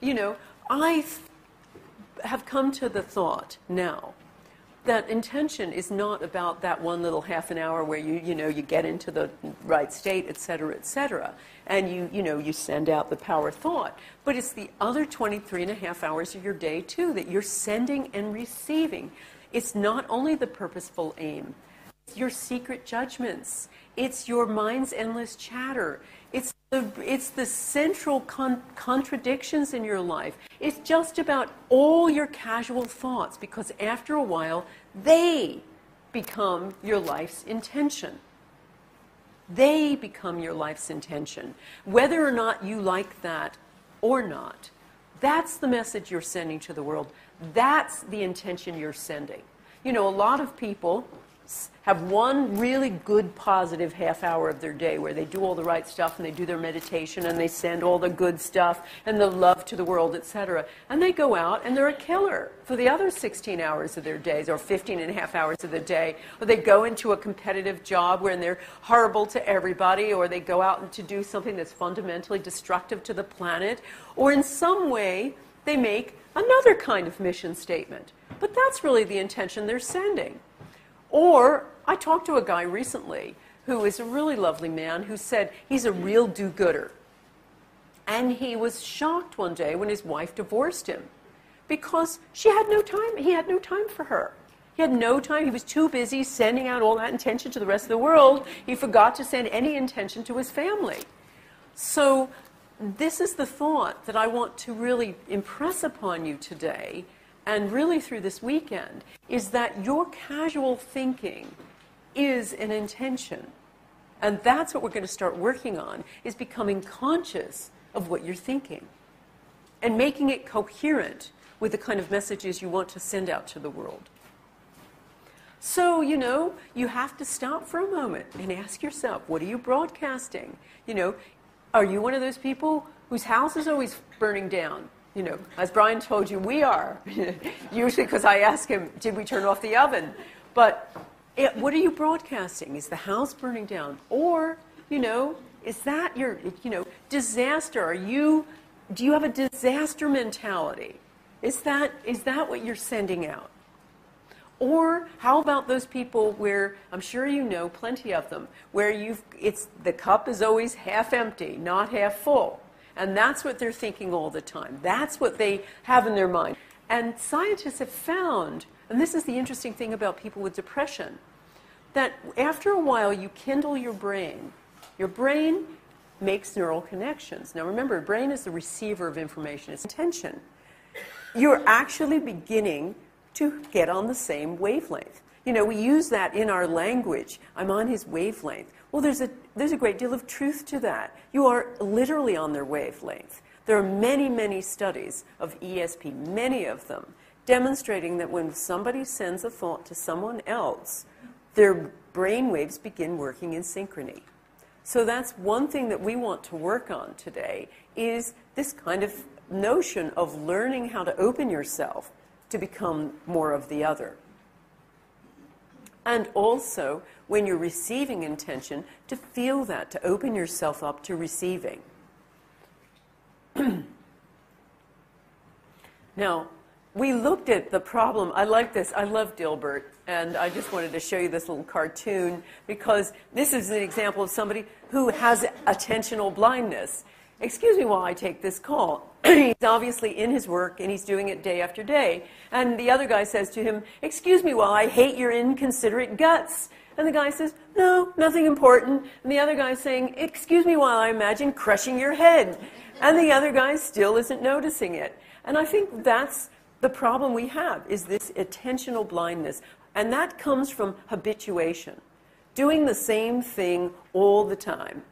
you know, have come to the thought now that intention is not about that one little half an hour where you get into the right state, et cetera, and you send out the power thought. But it's the other 23.5 hours of your day, too, that you're sending and receiving. It's not only the purposeful aim. It's your secret judgments. It's your mind's endless chatter. It's the central contradictions in your life. It's just about all your casual thoughts, because after a while, they become your life's intention. They become your life's intention. Whether or not you like that or not, that's the message you're sending to the world. That's the intention you're sending. You know, a lot of people have one really good positive half hour of their day where they do all the right stuff and they do their meditation and they send all the good stuff and the love to the world, etc. And they go out and they're a killer for the other 16 hours of their days, or 15.5 hours of the day. Or they go into a competitive job where they're horrible to everybody, or they go out to do something that's fundamentally destructive to the planet, or in some way they make another kind of mission statement. But that's really the intention they're sending. Or I talked to a guy recently who is a really lovely man who said he's a real do-gooder. And he was shocked one day when his wife divorced him because she had no time. He had no time for her. He had no time. He was too busy sending out all that intention to the rest of the world. He forgot to send any intention to his family. So this is the thought that I want to really impress upon you today, and really through this weekend, is that your casual thinking is an intention. And that's what we're going to start working on, is becoming conscious of what you're thinking and making it coherent with the kind of messages you want to send out to the world. So, you know, you have to stop for a moment and ask yourself, what are you broadcasting? You know, are you one of those people whose house is always burning down? You know, as Brian told you, we are. Usually because I ask him, did we turn off the oven? But what are you broadcasting? Is the house burning down? Or, you know, is that your, disaster? Do you have a disaster mentality? Is that what you're sending out? Or how about those people where, I'm sure you know plenty of them, where the cup is always half empty, not half full. And that's what they're thinking all the time. That's what they have in their mind. And scientists have found, and this is the interesting thing about people with depression, that after a while you kindle your brain. Your brain makes neural connections. Now remember, brain is the receiver of information. It's intention. You're actually beginning to get on the same wavelength. You know, we use that in our language. I'm on his wavelength. Well, there's a great deal of truth to that. You are literally on their wavelength. There are many, many studies of ESP, many of them, demonstrating that when somebody sends a thought to someone else, their brain waves begin working in synchrony. So that's one thing that we want to work on today, is this kind of notion of learning how to open yourself to become more of the other. And also, when you're receiving intention, to feel that, to open yourself up to receiving. Now, we looked at the problem. I like this. I love Dilbert. And I just wanted to show you this little cartoon because this is an example of somebody who has attentional blindness. Excuse me while I take this call. He's obviously in his work, and he's doing it day after day. And the other guy says to him, excuse me while I hate your inconsiderate guts. And the guy says, no, nothing important. And the other guy's saying, excuse me while I imagine crushing your head. And the other guy still isn't noticing it. And I think that's the problem we have, is this attentional blindness. And that comes from habituation. Doing the same thing all the time.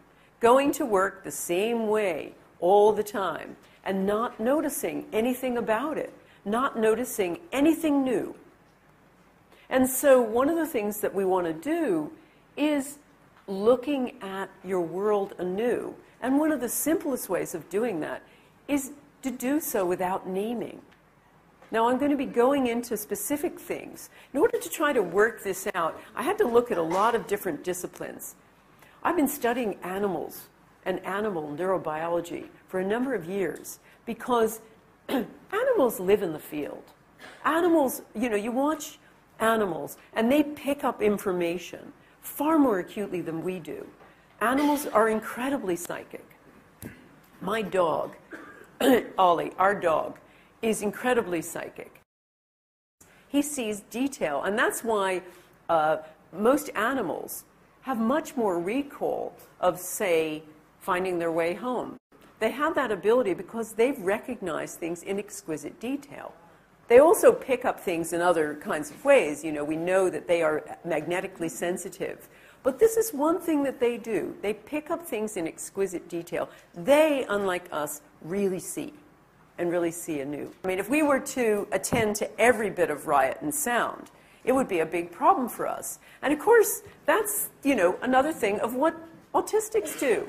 Going to work the same way all the time. And not noticing anything about it. Not noticing anything new. And so one of the things that we want to do is looking at your world anew. And one of the simplest ways of doing that is to do so without naming. Now, I'm going to be going into specific things. In order to try to work this out, I had to look at a lot of different disciplines. I've been studying animals and animal neurobiology for a number of years because Animals live in the field. Animals, you know, you watch animals and they pick up information far more acutely than we do. Animals are incredibly psychic. My dog, Ollie, our dog, is incredibly psychic. He sees detail, and that's why most animals have much more recall of, say, finding their way home. They have that ability because they've recognized things in exquisite detail. They also pick up things in other kinds of ways. You know, we know that they are magnetically sensitive. But this is one thing that they do. They pick up things in exquisite detail. They, unlike us, really see, and really see anew. I mean, if we were to attend to every bit of riot and sound, it would be a big problem for us. And of course, that's, you know, another thing of what autistics do.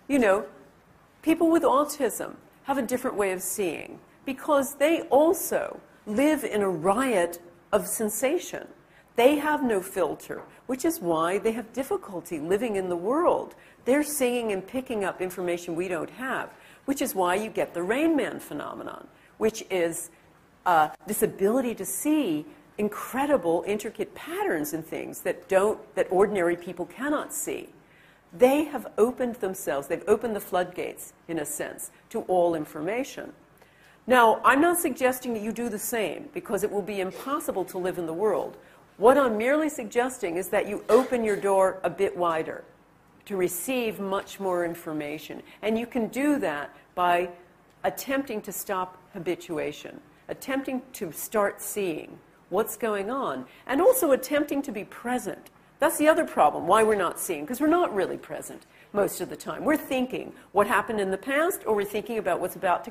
You know, people with autism have a different way of seeing because they also live in a riot of sensation. They have no filter, which is why they have difficulty living in the world. They're seeing and picking up information we don't have, which is why you get the Rain Man phenomenon, which is this ability to see incredible, intricate patterns in things that ordinary people cannot see. They have opened themselves, they've opened the floodgates, in a sense, to all information. Now, I'm not suggesting that you do the same, because it will be impossible to live in the world. What I'm merely suggesting is that you open your door a bit wider to receive much more information. And you can do that by attempting to stop habituation, attempting to start seeing what's going on, and also attempting to be present. That's the other problem, why we're not seeing, because we're not really present most of the time. We're thinking what happened in the past, or we're thinking about what's about to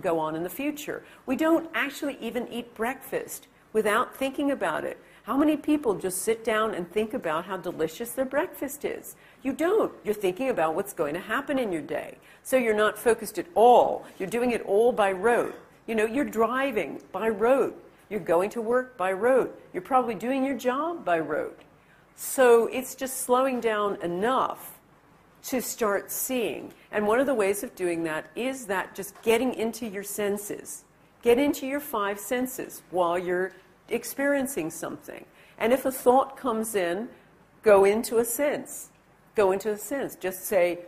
go on in the future. We don't actually even eat breakfast without thinking about it. How many people just sit down and think about how delicious their breakfast is? You don't. You're thinking about what's going to happen in your day. So you're not focused at all. You're doing it all by rote. You know, you're driving by rote. You're going to work by rote. You're probably doing your job by rote. So it's just slowing down enough to start seeing. And one of the ways of doing that is that just getting into your senses. Get into your 5 senses while you're experiencing something. And if a thought comes in, go into a sense. Go into a sense. Just say,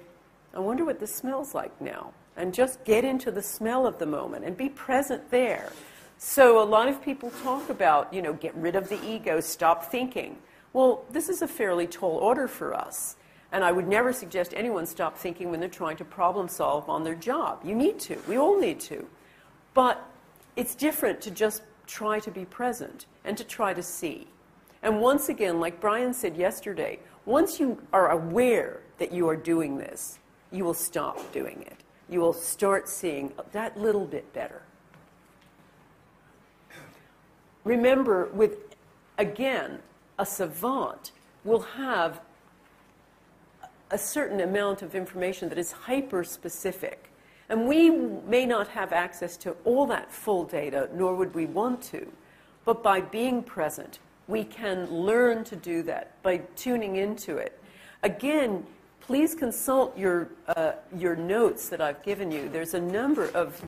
I wonder what this smells like now. And just get into the smell of the moment and be present there. So a lot of people talk about, you know, get rid of the ego, stop thinking. Well, this is a fairly tall order for us. And I would never suggest anyone stop thinking when they're trying to problem solve on their job. You need to. We all need to. But it's different to just try to be present and to try to see. And once again, like Brian said yesterday, once you are aware that you are doing this, you will stop doing it. You will start seeing that little bit better. Remember, with, again, a savant will have a certain amount of information that is hyper-specific. And we may not have access to all that full data, nor would we want to. But by being present, we can learn to do that by tuning into it. Again, please consult your notes that I've given you. There's a number of